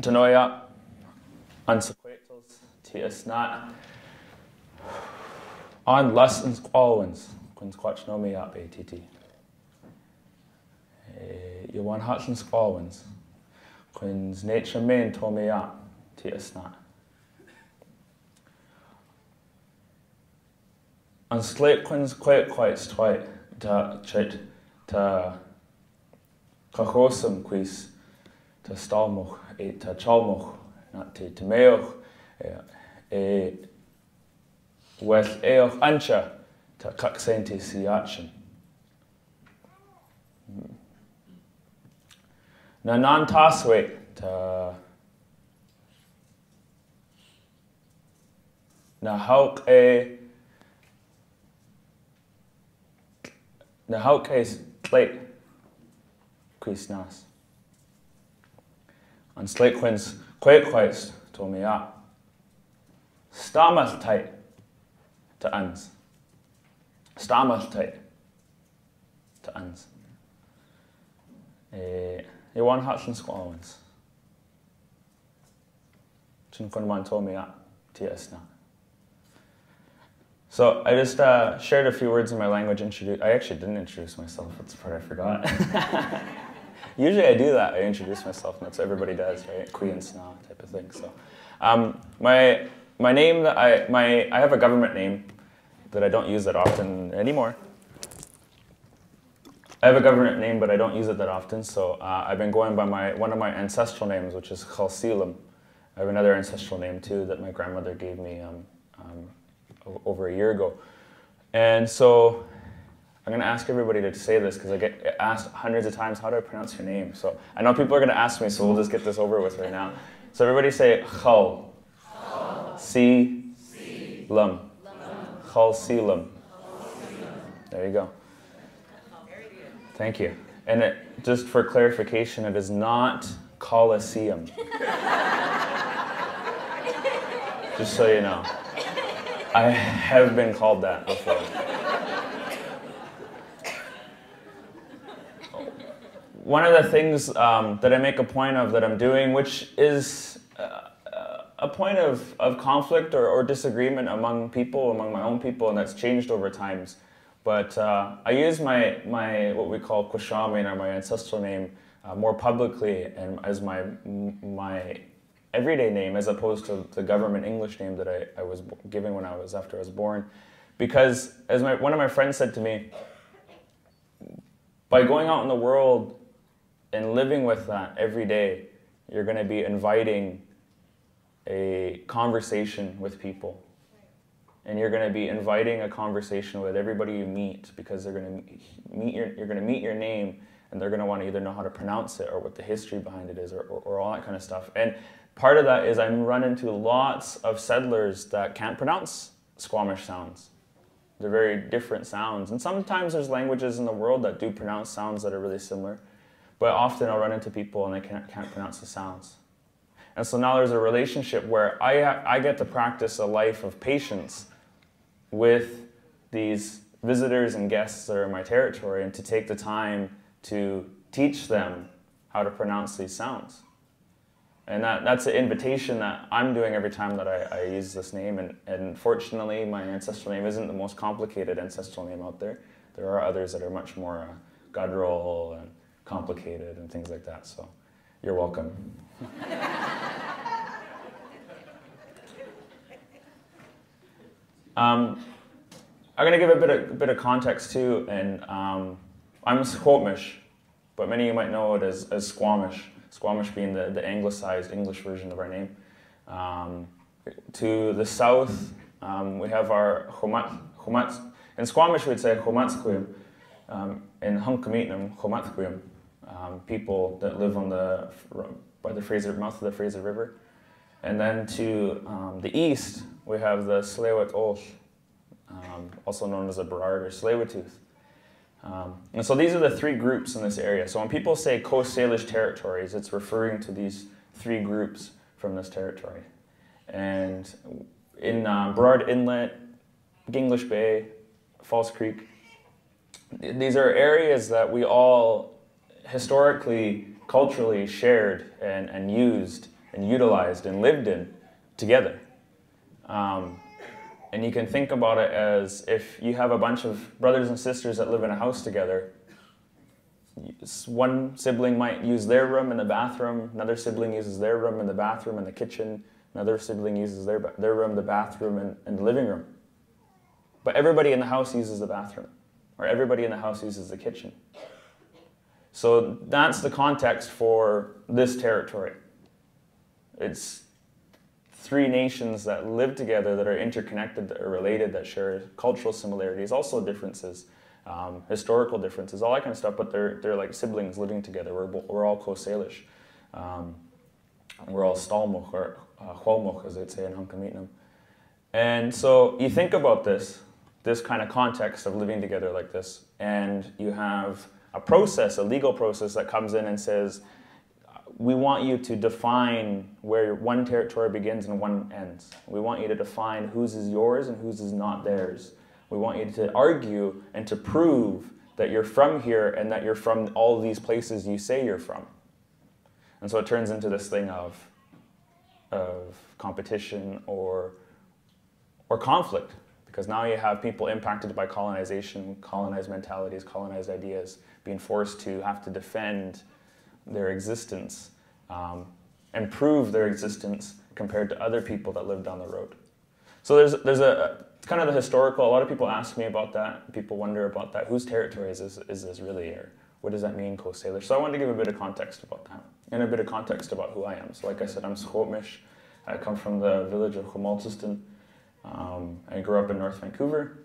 Danoia, Unceded, Ts not. On less and Skszwx, Quinn Squatch no me up, ATT. You want hot and Skszwx, Quinn's nature main told me up, Ts not. On slate Quinn's quite twite, to chit, to Khelsilem quis, to Stalmoch, to Chalmoch, not to Meoch, with Eoch Ancha, to Cuxenti Siachin. Na non tasway, to na hauk slate quis nas. On slate quins quaist told me up. Stamach tight to uns. Stamach tight to uns. You want hot and Skszwx. Chin Quinn told me up. Ts now. So I just shared a few words in my language. I actually didn't introduce myself. That's the part I forgot. Usually I do that. I introduce myself, and that's what everybody does, right? Qui and sna type of thing. So my name that I have a government name that I don't use that often anymore. I have a government name, but I don't use it that often. So I've been going by one of my ancestral names, which is Khelsilem. I have another ancestral name too that my grandmother gave me over a year ago. And so I'm going to ask everybody to say this because I get asked hundreds of times, how do I pronounce your name? So I know people are going to ask me, so we'll just get this over with right now. So everybody say Khal. Si-lem. Khelsilem. There you go. Thank you. And just for clarification, it is not Coliseum. Just so you know. I have been called that before. One of the things that I make a point of that I'm doing, which is a point of conflict or disagreement among people, among my own people, and that's changed over times. But I use my what we call Kwashamin, or my ancestral name, more publicly and as my everyday name, as opposed to the government English name that I was given after I was born. Because as one of my friends said to me, by going out in the world and living with that every day, you're going to be inviting a conversation with people. And you're going to be inviting a conversation with everybody you meet, because you're going to meet your name, and they're going to want to either know how to pronounce it or what the history behind it is, or all that kind of stuff. And part of that is I'm run into lots of settlers that can't pronounce Squamish sounds. They're very different sounds. And sometimes there's languages in the world that do pronounce sounds that are really similar. But often I'll run into people and they can't pronounce the sounds. And so now there's a relationship where I get to practice a life of patience with these visitors and guests that are in my territory, and to take the time to teach them how to pronounce these sounds. And that's an invitation that I'm doing every time that I use this name. And fortunately, my ancestral name isn't the most complicated ancestral name out there. There are others that are much more guttural and complicated and things like that. So you're welcome. I'm going to give a bit of context too. And I'm Sḳwx, but many of you might know it as Squamish. Squamish being the anglicized English version of our name. To the south, we have our Chomat. In Squamish, we'd say Chomatsquim. In Hunkamitnam, Chomatsquim. People that live on by the mouth of the Fraser River. And then to the east, we have the Skszwx, also known as a Burrard or Tsleil-Waututh. And so these are the three groups in this area. So when people say Coast Salish territories, it's referring to these three groups from this territory. And in Burrard Inlet, Ginglish Bay, False Creek, these are areas that we all historically, culturally shared and used and utilized and lived in together. And you can think about it as if you have a bunch of brothers and sisters that live in a house together. One sibling might use their room in the bathroom, another sibling uses their room in the bathroom and the kitchen, another sibling uses their room, the bathroom, and the living room. But everybody in the house uses the bathroom, or everybody in the house uses the kitchen. So that's the context for this territory. It's three nations that live together, that are interconnected, that are related, that share cultural similarities, also differences, historical differences, all that kind of stuff, but they're like siblings living together. We're all co-Salish. We're all Stalmoch, or Hualmoch, as they'd say in Hunkamitnam. And so you think about this kind of context of living together like this, and you have a process, a legal process that comes in and says, we want you to define where one territory begins and one ends. We want you to define whose is yours and whose is not theirs. We want you to argue and to prove that you're from here and that you're from all these places you say you're from. And so it turns into this thing of competition or conflict, because now you have people impacted by colonization, colonized mentalities, colonized ideas, being forced to have to defend their existence and prove their existence compared to other people that live down the road. So there's it's kind of the historical. A lot of people ask me about that. People wonder about that. Whose territory is this really, or what does that mean, co-Salish? So I wanted to give a bit of context about that, and a bit of context about who I am. So like I said, I'm Sḳwx. I come from the village of Khelsilem. I grew up in North Vancouver,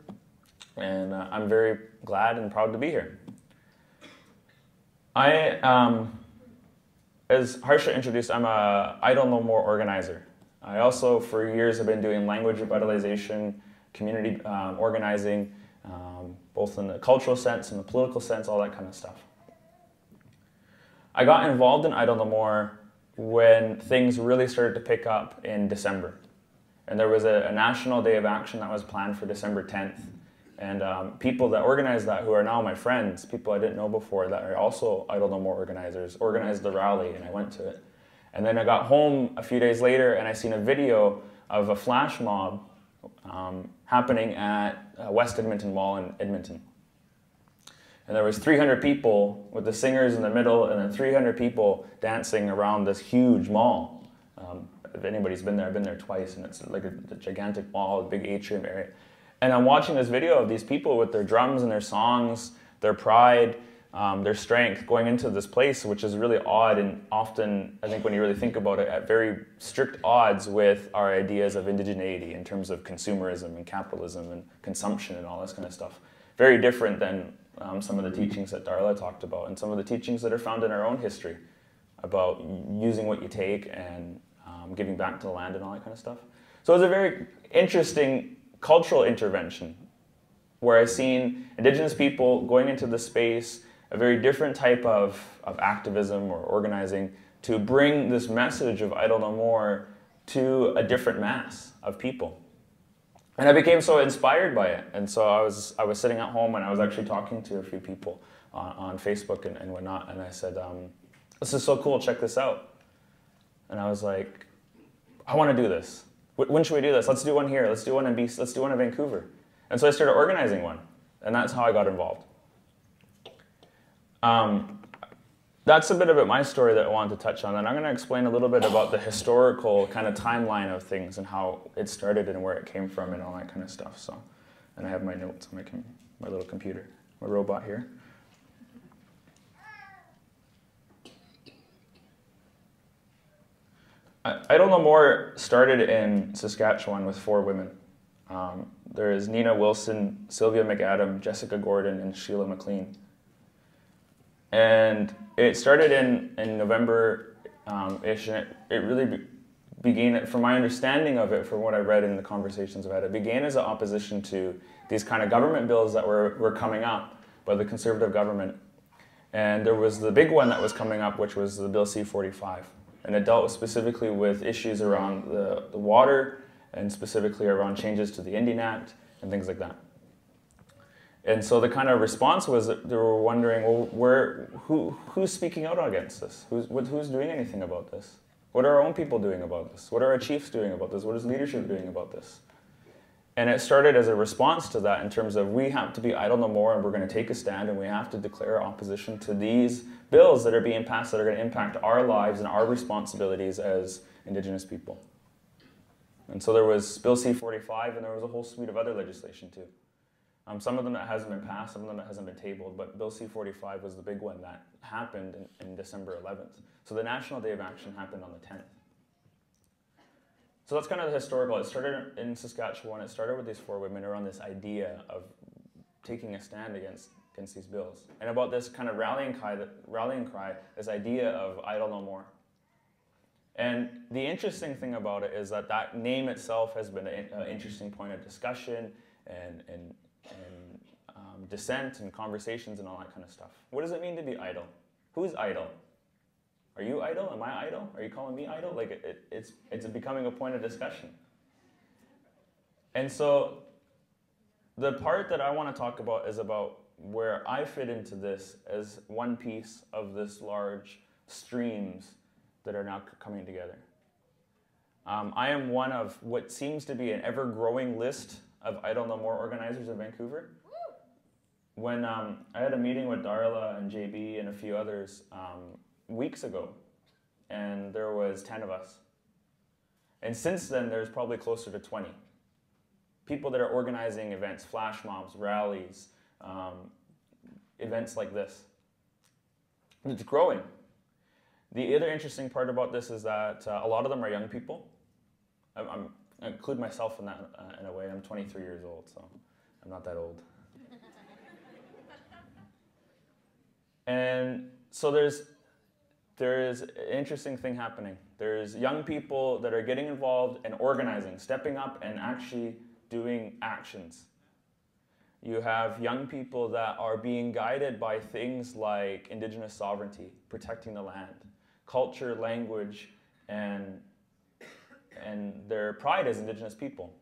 and I'm very glad and proud to be here. As Harsha introduced, I'm a I Don't Know More organizer. I also, for years, have been doing language revitalization, community organizing, both in the cultural sense and the political sense, all that kind of stuff. I got involved in I Don't Know More when things really started to pick up in December. And there was a National Day of Action that was planned for December 10th. And people that organized that, who are now my friends, people I didn't know before that are also I Don't Know More organizers, organized the rally, and I went to it. And then I got home a few days later and I seen a video of a flash mob happening at West Edmonton Mall in Edmonton. And there was 300 people with the singers in the middle, and then 300 people dancing around this huge mall. If anybody's been there, I've been there twice, and it's like a gigantic mall, a big atrium area. And I'm watching this video of these people with their drums and their songs, their pride, their strength, going into this place, which is really odd, and often, I think when you really think about it, at very strict odds with our ideas of indigeneity in terms of consumerism and capitalism and consumption and all this kind of stuff. Very different than some of the teachings that Darla talked about, and some of the teachings that are found in our own history about using what you take and giving back to the land and all that kind of stuff. So it was a very interesting cultural intervention where I've seen Indigenous people going into the space, a very different type of activism or organizing, to bring this message of I Don't Know More to a different mass of people. And I became so inspired by it. And so I was sitting at home and I was actually talking to a few people on Facebook and whatnot, and I said, this is so cool, check this out. And I was like, I want to do this. When should we do this? Let's do one here. Let's do one in BC. Let's do one in Vancouver. And so I started organizing one, and that's how I got involved. That's a bit about my story that I wanted to touch on, and I'm going to explain a little bit about the historical kind of timeline of things and how it started and where it came from and all that kind of stuff. So, and I have my notes on my little computer, my robot here. I Don't Know More started in Saskatchewan with 4 women. There is Nina Wilson, Sylvia McAdam, Jessica Gordon, and Sheila McLean. And it started in November-ish, and it really began, from my understanding of it, from what I read in the conversations I've had, it began as an opposition to these kind of government bills that were coming up by the Conservative government. And there was the big one that was coming up, which was the Bill C-45. And it dealt specifically with issues around the water, and specifically around changes to the Indian Act and things like that. And so the kind of response was that they were wondering, well, who's speaking out against this? Who's doing anything about this? What are our own people doing about this? What are our chiefs doing about this? What is leadership doing about this? And it started as a response to that in terms of we have to be idle no more, and we're going to take a stand, and we have to declare opposition to these bills that are being passed that are going to impact our lives and our responsibilities as Indigenous people. And so there was Bill C-45, and there was a whole suite of other legislation too. Some of them that hasn't been passed, some of them that hasn't been tabled, but Bill C-45 was the big one that happened in December 11th. So the National Day of Action happened on the 10th. So that's kind of the historical. It started in Saskatchewan. It started with these 4 women around this idea of taking a stand against these bills, and about this kind of rallying cry, this idea of idle no more. And the interesting thing about it is that that name itself has been an interesting point of discussion and dissent and conversations and all that kind of stuff. What does it mean to be idle? Who's idle? Are you idle? Am I idle? Are you calling me idle? Like it's becoming a point of discussion. And so the part that I want to talk about is about where I fit into this as one piece of this large streams that are now coming together. I am one of what seems to be an ever-growing list of Idle No More organizers in Vancouver. When I had a meeting with Darla and JB and a few others weeks ago, and there was 10 of us. And since then, there's probably closer to 20. People that are organizing events, flash mobs, rallies, events like this. It's growing. The other interesting part about this is that a lot of them are young people. I include myself in that in a way. I'm 23 years old, so I'm not that old. And so there is an interesting thing happening. There's young people that are getting involved and organizing, stepping up and actually doing actions. You have young people that are being guided by things like Indigenous sovereignty, protecting the land, culture, language, and their pride as Indigenous people.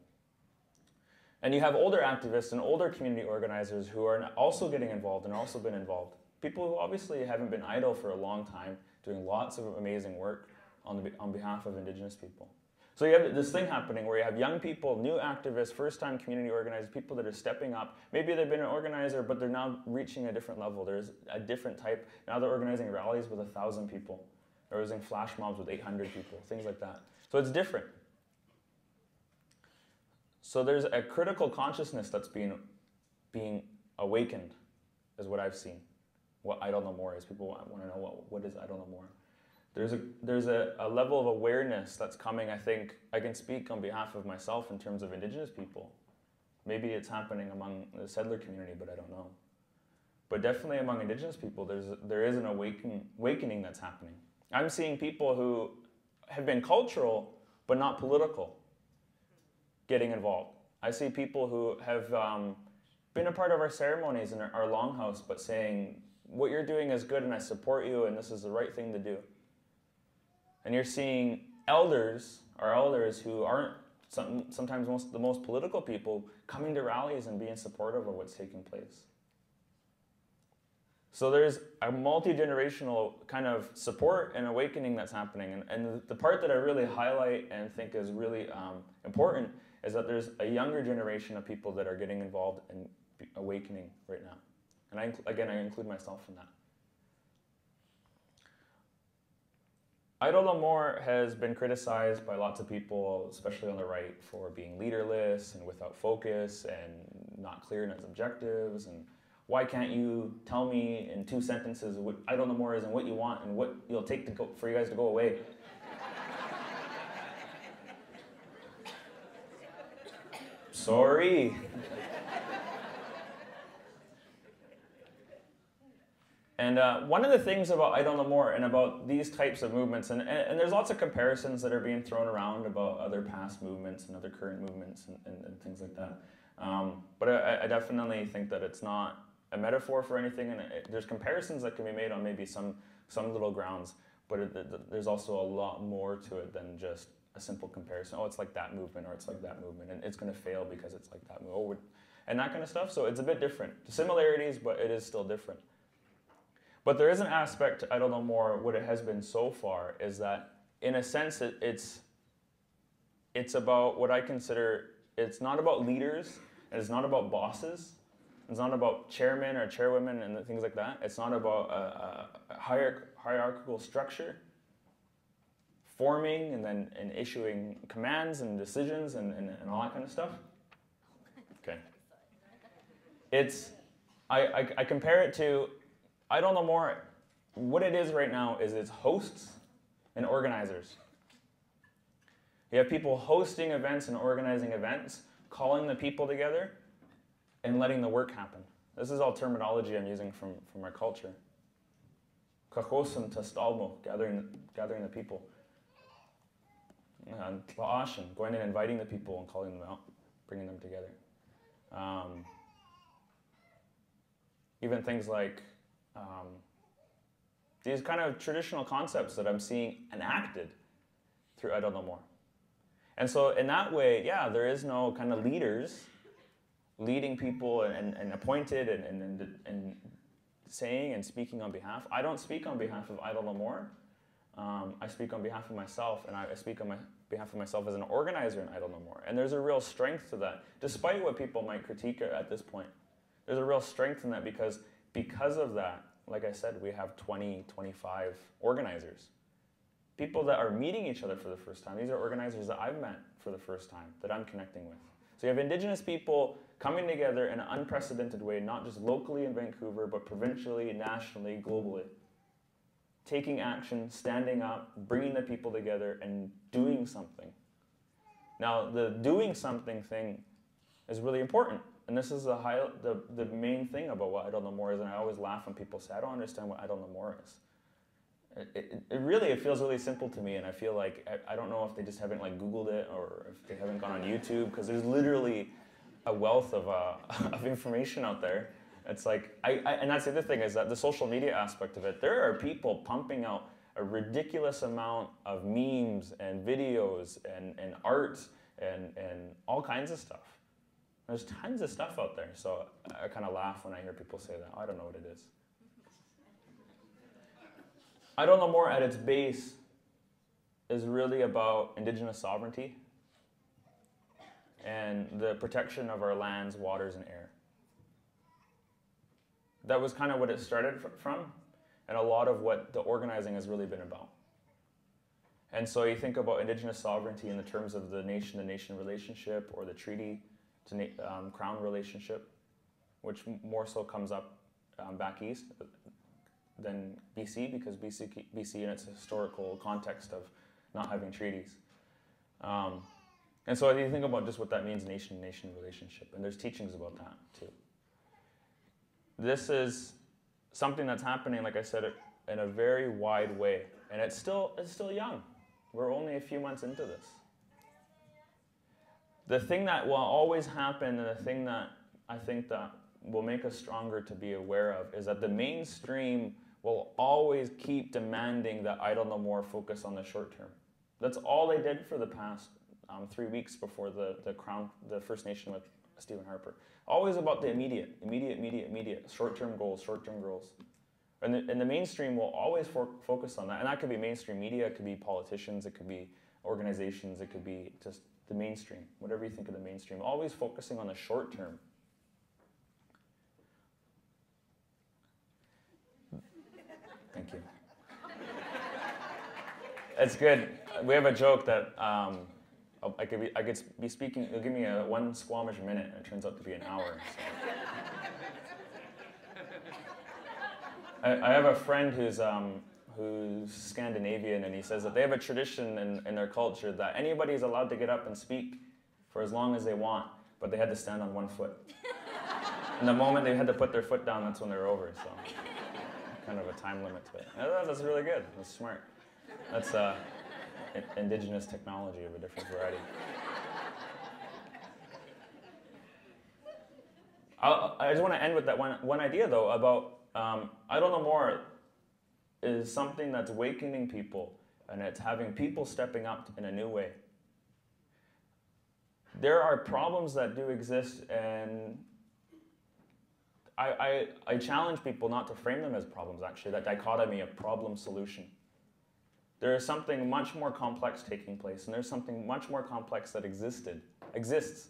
And you have older activists and older community organizers who are also getting involved and also been involved. People who obviously haven't been idle for a long time, doing lots of amazing work on behalf of Indigenous people. So you have this thing happening where you have young people, new activists, first-time community organizers, people that are stepping up. Maybe they've been an organizer, but they're now reaching a different level. There's a different type. Now they're organizing rallies with 1,000 people. They're organizing flash mobs with 800 people, things like that. So it's different. So there's a critical consciousness that's being awakened, is what I've seen. What Idle No More is. People want to know what is Idle No More. There's a level of awareness that's coming. I think I can speak on behalf of myself in terms of Indigenous people. Maybe it's happening among the settler community, but I don't know. But definitely among Indigenous people, there is an awakening that's happening. I'm seeing people who have been cultural but not political getting involved. I see people who have been a part of our ceremonies in our longhouse, but saying, what you're doing is good and I support you and this is the right thing to do. And you're seeing elders who aren't sometimes the most political people coming to rallies and being supportive of what's taking place. So there's a multi-generational kind of support and awakening that's happening. And the part that I really highlight and think is really important is that there's a younger generation of people that are getting involved and awakening right now. And I include myself in that. Idle No More has been criticized by lots of people, especially on the right, for being leaderless and without focus and not clear in its objectives. And why can't you tell me in 2 sentences what Idle No More is and what you want and what you'll take for you guys to go away? Sorry. And one of the things about Idle No More and about these types of movements, and there's lots of comparisons that are being thrown around about other past movements and other current movements and things like that. But I definitely think that it's not a metaphor for anything, and there's comparisons that can be made on maybe some little grounds, but there's also a lot more to it than just a simple comparison. Oh, it's like that movement, or it's like that movement, and it's going to fail because it's like that movement, and that kind of stuff. So it's a bit different. The similarities, but it is still different. But there is an aspect to Idle No More, what it has been so far, is that in a sense, it's about what I consider, it's not about leaders, and it's not about bosses, it's not about chairmen or chairwomen and things like that. It's not about a hierarchical structure, forming and issuing commands and decisions and all that kind of stuff. Okay. I compare it to, I don't know more, what it is right now is it's hosts and organizers. You have people hosting events and organizing events, calling the people together, and letting the work happen. This is all terminology I'm using from our culture. Kwakwa, gathering the people. Tla'ashin, going and inviting the people and calling them out, bringing them together. Even things like these kind of traditional concepts that I'm seeing enacted through I Don't Know More. And so in that way, yeah, there is no kind of leaders leading people and appointed and saying and speaking on behalf. I don't speak on behalf of I Don't Know More. I speak on behalf of myself, and I speak on behalf of myself as an organizer in I Don't Know More. And there's a real strength to that, despite what people might critique at this point. There's a real strength in that because of that, like I said, we have 20, 25 organizers. People that are meeting each other for the first time. These are organizers that I've met for the first time, that I'm connecting with. So you have Indigenous people coming together in an unprecedented way, not just locally in Vancouver, but provincially, nationally, globally. Taking action, standing up, bringing the people together, and doing something. Now, the doing something thing is really important. And this is the main thing about what I Don't Know More is, and I always laugh when people say, I don't understand what I Don't Know More is. It feels really simple to me, and I feel like, I don't know if they just haven't like Googled it, or if they haven't gone on YouTube, because there's literally a wealth of information out there. It's like, and that's the other thing, is that the social media aspect of it, there are people pumping out a ridiculous amount of memes and videos and art and all kinds of stuff. There's tons of stuff out there, so I kind of laugh when I hear people say that. I don't know what it is. I Don't Know More at its base is really about Indigenous sovereignty and the protection of our lands, waters, and air. That was kind of what it started from, and a lot of what the organizing has really been about. And so you think about Indigenous sovereignty in the terms of the nation-to-nation relationship, or the treaty to crown relationship, which more so comes up back east than BC, because BC in its historical context of not having treaties. And so you think about just what that means, nation-to-nation relationship, and there's teachings about that too. This is something that's happening, like I said, in a very wide way, and it's still young. We're only a few months into this. The thing that will always happen, and the thing that I think that will make us stronger to be aware of, is that the mainstream will always keep demanding that I Don't Know More focus on the short term. That's all they did for the past 3 weeks before the First Nation with Stephen Harper. Always about the immediate, short-term goals. And the mainstream will always focus on that. And that could be mainstream media, it could be politicians, it could be organizations, it could be just the mainstream, whatever you think of the mainstream. Always focusing on the short term. Thank you. It's good. We have a joke that I could be speaking. It'll give me one Squamish minute, and it turns out to be an hour. So. I have a friend who's Scandinavian, and he says that they have a tradition in their culture that anybody's allowed to get up and speak for as long as they want, but they had to stand on one foot. And the moment they had to put their foot down, that's when they're over. So, kind of a time limit to it. That's really good. That's smart. That's Indigenous technology of a different variety. I just want to end with that one idea, though, about I Don't Know More is something that's awakening people, and it's having people stepping up in a new way. There are problems that do exist, and I challenge people not to frame them as problems, actually, that dichotomy of problem-solution. There is something much more complex taking place, and there's something much more complex that exists.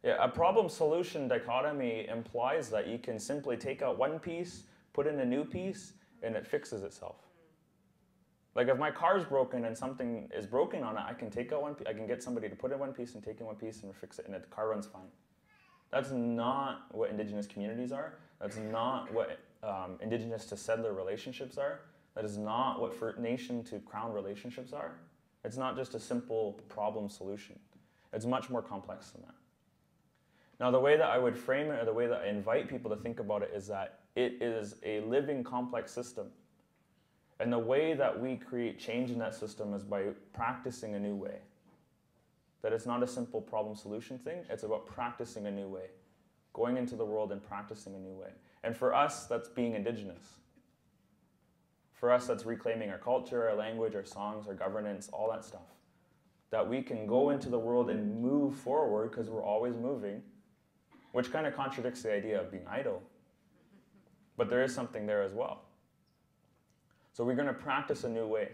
Yeah, a problem-solution dichotomy implies that you can simply take out one piece, put in a new piece, and it fixes itself. Like if my car's broken and something is broken on it, I can take out one piece, I can get somebody to put in one piece and take in one piece and fix it, and the car runs fine. That's not what Indigenous communities are. That's not what Indigenous to settler relationships are. That is not what First Nation to Crown relationships are. It's not just a simple problem solution. It's much more complex than that. Now, the way that I would frame it, or the way that I invite people to think about it, is that it is a living, complex system. And the way that we create change in that system is by practicing a new way. That it's not a simple problem-solution thing. It's about practicing a new way. Going into the world and practicing a new way. And for us, that's being Indigenous. For us, that's reclaiming our culture, our language, our songs, our governance, all that stuff. That we can go into the world and move forward because we're always moving, which kind of contradicts the idea of being idle. But there is something there as well. So we're going to practice a new way.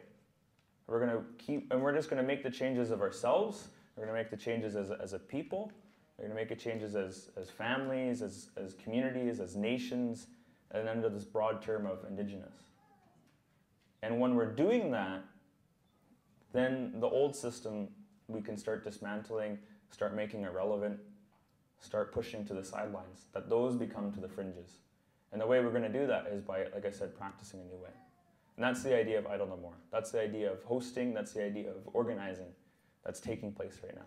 We're going to we're just going to make the changes of ourselves. We're going to make the changes as a people. We're going to make the changes as families, as communities, as nations, and under this broad term of Indigenous. And when we're doing that, then the old system we can start dismantling, start making irrelevant, start pushing to the sidelines, that those become to the fringes. And the way we're going to do that is by, like I said, practicing a new way. And that's the idea of Idle No More. That's the idea of hosting, that's the idea of organizing that's taking place right now.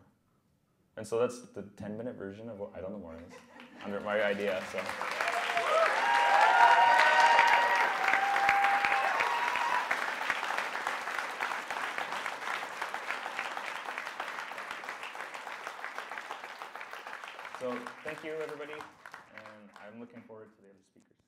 And so that's the 10-minute version of what Idle No More is, under my idea. So thank you, everybody, and I'm looking forward to the other speakers.